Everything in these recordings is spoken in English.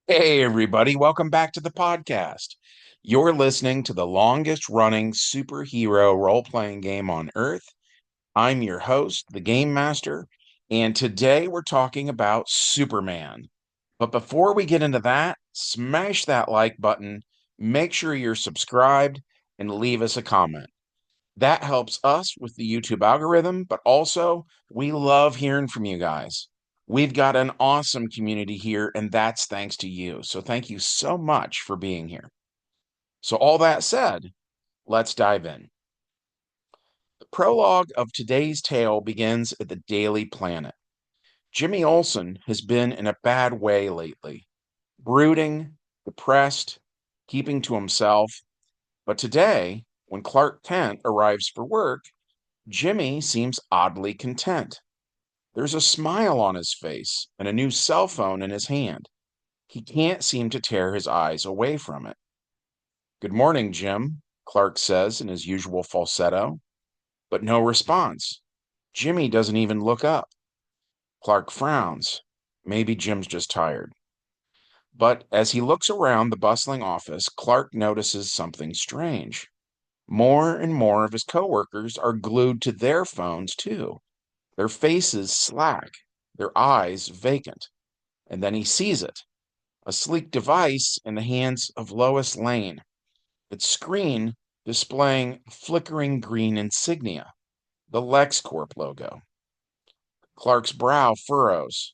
Hey, everybody, welcome back to the podcast. You're listening to the longest running superhero role playing game on Earth. I'm your host, the Game Master, and today we're talking about Superman. But before we get into that, smash that like button, make sure you're subscribed, and leave us a comment. That helps us with the YouTube algorithm, but also we love hearing from you guys. We've got an awesome community here, and that's thanks to you. So thank you so much for being here. So, all that said, let's dive in. The prologue of today's tale begins at the Daily Planet. Jimmy Olsen has been in a bad way lately, brooding, depressed, keeping to himself. But today, when Clark Kent arrives for work, Jimmy seems oddly content. There's a smile on his face and a new cell phone in his hand. He can't seem to tear his eyes away from it. "Good morning, Jim," Clark says in his usual falsetto, but no response. Jimmy doesn't even look up. Clark frowns. Maybe Jim's just tired. But as he looks around the bustling office, Clark notices something strange. More and more of his coworkers are glued to their phones, too. Their faces slack, their eyes vacant. And then he sees it, a sleek device in the hands of Lois Lane, its screen displaying flickering green insignia, the LexCorp logo. Clark's brow furrows.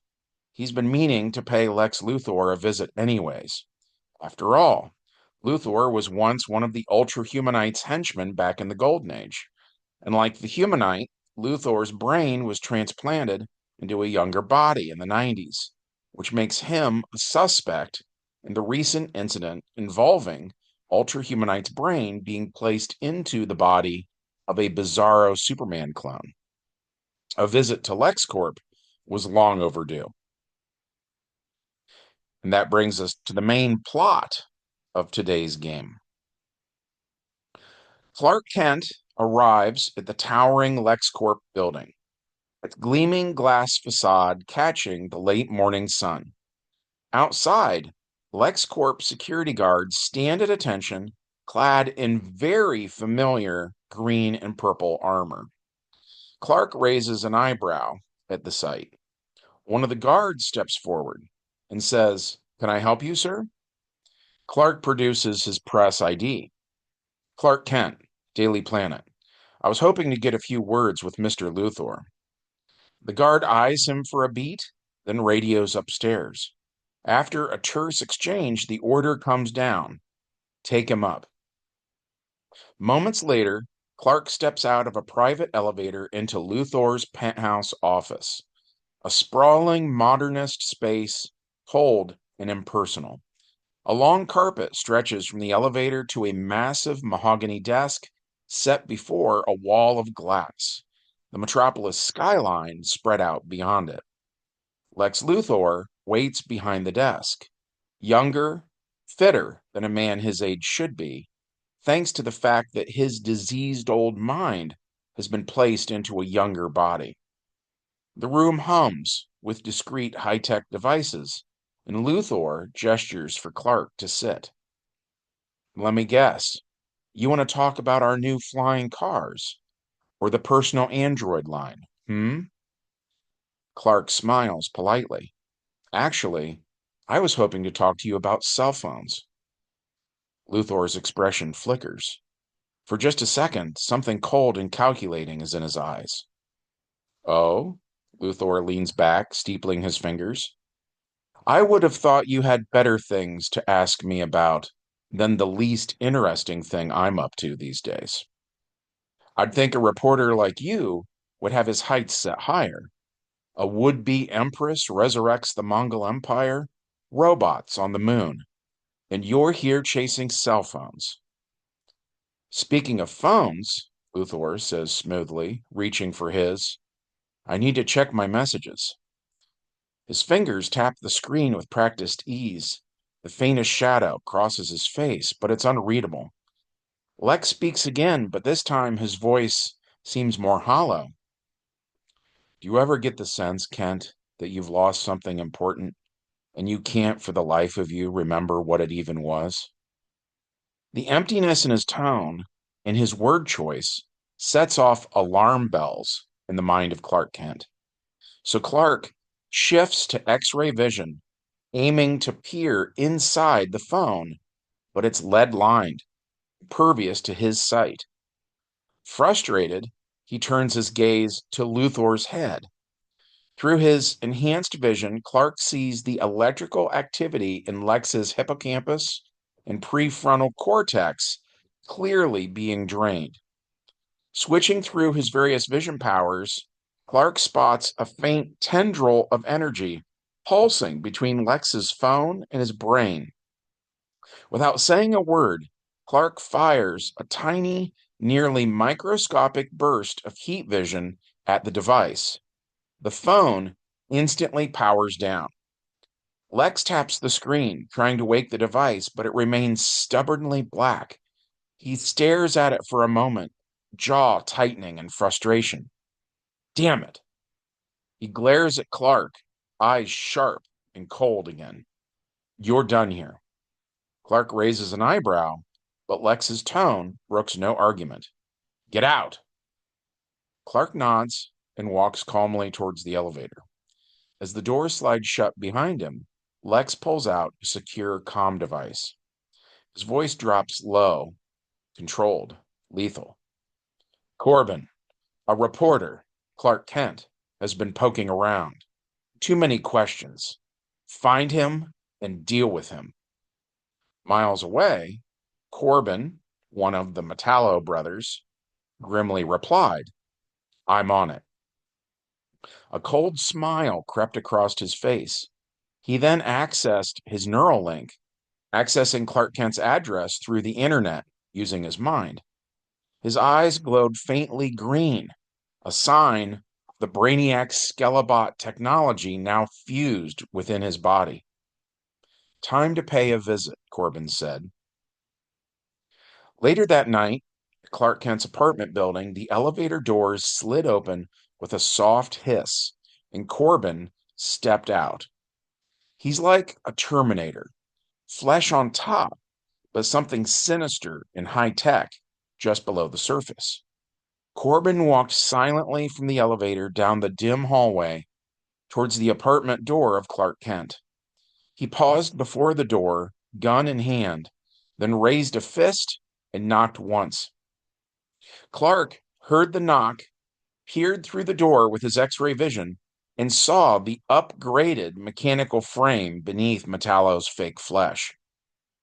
He's been meaning to pay Lex Luthor a visit anyways. After all, Luthor was once one of the Ultra Humanites' henchmen back in the Golden Age. And like the Humanite, Luthor's brain was transplanted into a younger body in the 90s, which makes him a suspect in the recent incident involving Ultra Humanite's brain being placed into the body of a bizarro Superman clone. A visit to LexCorp was long overdue. And that brings us to the main plot of today's game. Clark Kent arrives at the towering LexCorp building, its gleaming glass facade catching the late morning sun. Outside, LexCorp security guards stand at attention, clad in very familiar green and purple armor. Clark raises an eyebrow at the sight. One of the guards steps forward and says, "Can I help you, sir?" Clark produces his press ID. "Clark Kent, Daily Planet. I was hoping to get a few words with Mr. Luthor." The guard eyes him for a beat, then radios upstairs. After a terse exchange, the order comes down: take him up. Moments later, Clark steps out of a private elevator into Luthor's penthouse office, a sprawling modernist space, cold and impersonal. A long carpet stretches from the elevator to a massive mahogany desk set before a wall of glass, the metropolis skyline spread out beyond it. Lex Luthor waits behind the desk, younger, fitter than a man his age should be, thanks to the fact that his diseased old mind has been placed into a younger body. The room hums with discreet high tech devices, and Luthor gestures for Clark to sit. "Let me guess. You want to talk about our new flying cars or the personal android line, hmm?" Clark smiles politely. "Actually, I was hoping to talk to you about cell phones." Luthor's expression flickers. For just a second, something cold and calculating is in his eyes. "Oh?" Luthor leans back, steepling his fingers. "I would have thought you had better things to ask me about than the least interesting thing I'm up to these days. I'd think a reporter like you would have his heights set higher. A would-be empress resurrects the Mongol Empire, robots on the moon, and you're here chasing cell phones." "Speaking of phones," Luthor says smoothly, reaching for his, "I need to check my messages." His fingers tap the screen with practiced ease. The faintest shadow crosses his face, but it's unreadable. Lex speaks again, but this time his voice seems more hollow. "Do you ever get the sense, Kent, that you've lost something important? and you can't for the life of you remember what it even was? The emptiness in his tone and his word choice sets off alarm bells in the mind of Clark Kent. So Clark shifts to X ray vision, aiming to peer inside the phone, but it's lead lined, pervious to his sight. Frustrated, he turns his gaze to Luthor's head. Through his enhanced vision, Clark sees the electrical activity in Lex's hippocampus and prefrontal cortex clearly being drained. Switching through his various vision powers, Clark spots a faint tendril of energy pulsing between Lex's phone and his brain. Without saying a word, Clark fires a tiny, nearly microscopic burst of heat vision at the device. The phone instantly powers down. Lex taps the screen, trying to wake the device, but it remains stubbornly black. He stares at it for a moment, jaw tightening in frustration. Damn it. He glares at Clark, eyes sharp and cold again. You're done here. Clark raises an eyebrow, but Lex's tone brooks no argument. Get out. Clark nods and walks calmly towards the elevator. As the door slides shut behind him, Lex pulls out a secure comm device. His voice drops low, controlled, lethal. Corbin, a reporter, Clark Kent, has been poking around. Too many questions. Find him and deal with him. Miles away, Corbin, one of the Metallo brothers, grimly replied, I'm on it. A cold smile crept across his face. He then accessed his neural link, accessing Clark Kent's address through the internet using his mind. His eyes glowed faintly green, a sign of the Brainiac's Skelebot technology now fused within his body. Time to pay a visit, Corbin said. Later that night, at Clark Kent's apartment building, the elevator doors slid open with a soft hiss, and Corbin stepped out. He's like a Terminator, flesh on top, but something sinister and high tech just below the surface. Corbin walked silently from the elevator down the dim hallway towards the apartment door of Clark Kent. He paused before the door, gun in hand, then raised a fist and knocked once. Clark heard the knock, peered through the door with his x ray vision, and saw the upgraded mechanical frame beneath Metallo's fake flesh.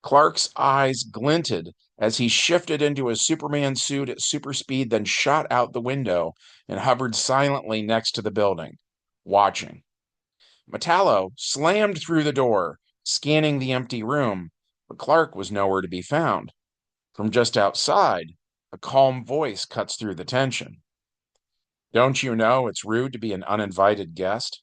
Clark's eyes glinted as he shifted into his Superman suit at super speed, then shot out the window and hovered silently next to the building, watching. Metallo slammed through the door, scanning the empty room, but Clark was nowhere to be found. From just outside, a calm voice cuts through the tension. Don't you know it's rude to be an uninvited guest?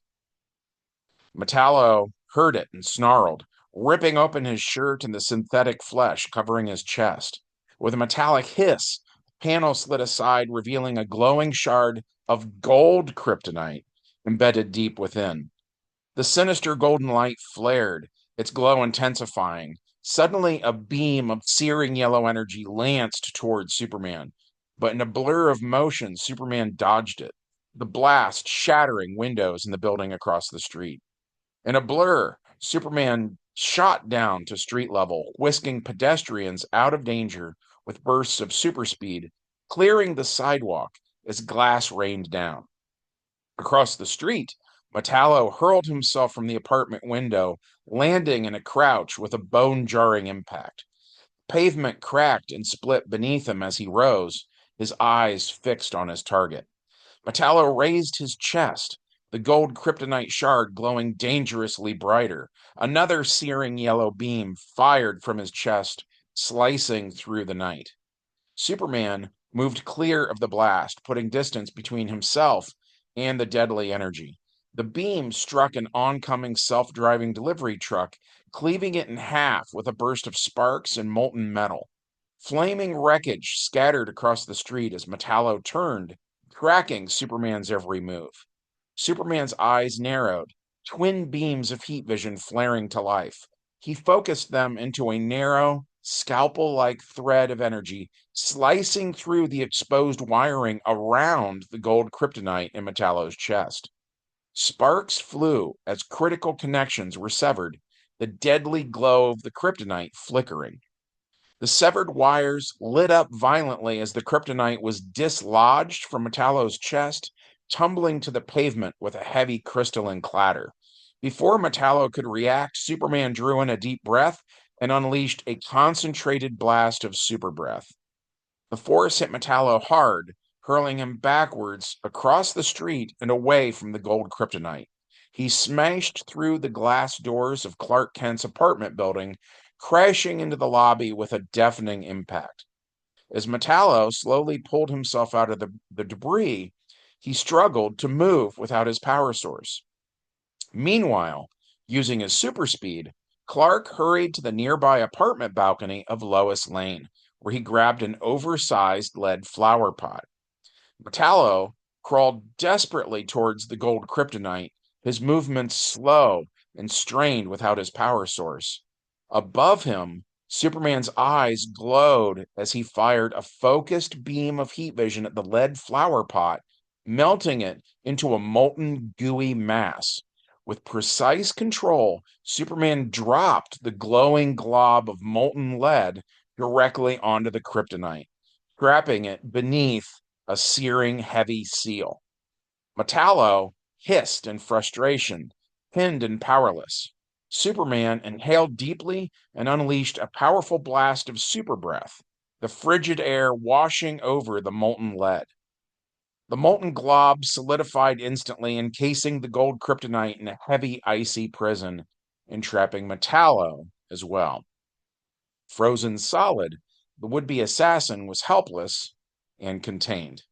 Metallo heard it and snarled, ripping open his shirt and the synthetic flesh covering his chest. With a metallic hiss, the panel slid aside, revealing a glowing shard of gold kryptonite embedded deep within. The sinister golden light flared, its glow intensifying. Suddenly, a beam of searing yellow energy lanced towards Superman, but in a blur of motion, Superman dodged it, the blast shattering windows in the building across the street. In a blur, Superman shot down to street level, whisking pedestrians out of danger with bursts of super speed, clearing the sidewalk as glass rained down. Across the street, Metallo hurled himself from the apartment window, landing in a crouch with a bone jarring impact. Pavement cracked and split beneath him as he rose, his eyes fixed on his target. Metallo raised his chest, the gold kryptonite shard glowing dangerously brighter. Another searing yellow beam fired from his chest, slicing through the night. Superman moved clear of the blast, putting distance between himself and the deadly energy. The beam struck an oncoming self driving delivery truck, cleaving it in half with a burst of sparks and molten metal. Flaming wreckage scattered across the street as Metallo turned, tracking Superman's every move. Superman's eyes narrowed, twin beams of heat vision flaring to life. He focused them into a narrow, scalpel like thread of energy, slicing through the exposed wiring around the gold kryptonite in Metallo's chest. Sparks flew as critical connections were severed, the deadly glow of the kryptonite flickering. The severed wires lit up violently as the kryptonite was dislodged from Metallo's chest, tumbling to the pavement with a heavy crystalline clatter. Before Metallo could react, Superman drew in a deep breath and unleashed a concentrated blast of super breath. The force hit Metallo hard, hurling him backwards across the street and away from the gold kryptonite. He smashed through the glass doors of Clark Kent's apartment building, crashing into the lobby with a deafening impact. As Metallo slowly pulled himself out of the debris, he struggled to move without his power source. Meanwhile, using his super speed, Clark hurried to the nearby apartment balcony of Lois Lane, where he grabbed an oversized lead flower pot. Metallo crawled desperately towards the gold kryptonite, his movements slow and strained without his power source. Above him, Superman's eyes glowed as he fired a focused beam of heat vision at the lead flower pot, melting it into a molten, gooey mass. With precise control, Superman dropped the glowing glob of molten lead directly onto the kryptonite, trapping it beneath a searing heavy seal. Metallo hissed in frustration, pinned and powerless. Superman inhaled deeply and unleashed a powerful blast of super breath, the frigid air washing over the molten lead. The molten glob solidified instantly, encasing the gold kryptonite in a heavy, icy prison, entrapping Metallo as well. Frozen solid, the would-be assassin was helpless and contained.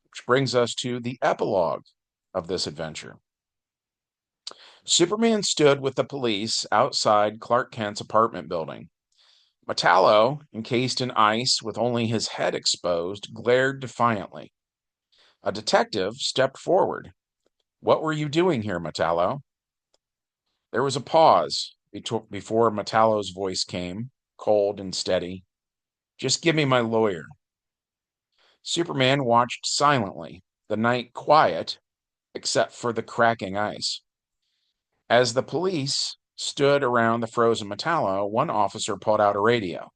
Which brings us to the epilogue of this adventure. Superman stood with the police outside Clark Kent's apartment building. Metallo, encased in ice with only his head exposed, glared defiantly. A detective stepped forward. "What were you doing here, Metallo?" There was a pause before Metallo's voice came, cold and steady. "Just give me my lawyer." Superman watched silently, the night quiet, except for the cracking ice. As the police stood around the frozen Metallo, one officer pulled out a radio.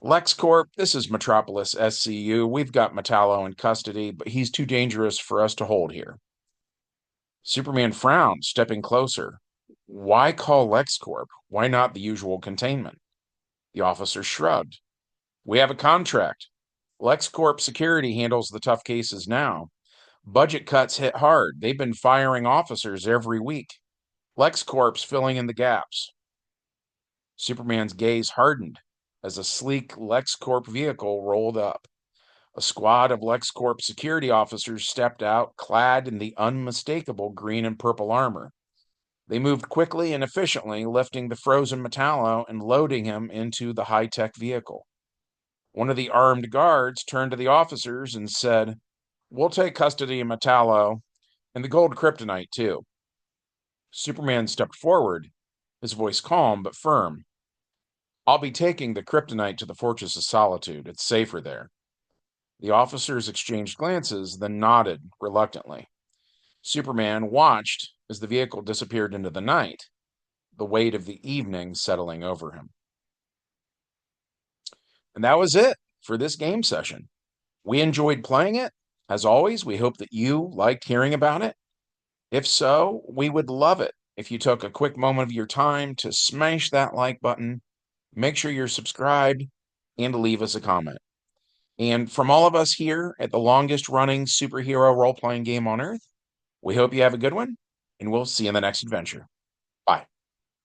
"LexCorp, this is Metropolis SCU. We've got Metallo in custody, but he's too dangerous for us to hold here." Superman frowned, stepping closer. "Why call LexCorp? Why not the usual containment?" The officer shrugged. "We have a contract. LexCorp Security handles the tough cases now. Budget cuts hit hard. They've been firing officers every week. LexCorp's filling in the gaps." Superman's gaze hardened as a sleek LexCorp vehicle rolled up. A squad of LexCorp security officers stepped out, clad in the unmistakable green and purple armor. They moved quickly and efficiently, lifting the frozen Metallo and loading him into the high-tech vehicle. One of the armed guards turned to the officers and said, "We'll take custody of Metallo and the gold kryptonite, too." Superman stepped forward, his voice calm but firm. "I'll be taking the kryptonite to the Fortress of Solitude. It's safer there." The officers exchanged glances, then nodded reluctantly. Superman watched as the vehicle disappeared into the night, the weight of the evening settling over him. And that was it for this game session. We enjoyed playing it. As always, we hope that you liked hearing about it. If so, we would love it if you took a quick moment of your time to smash that like button, make sure you're subscribed, and leave us a comment. And from all of us here at the longest running superhero role-playing game on Earth, we hope you have a good one, and we'll see you in the next adventure. Bye.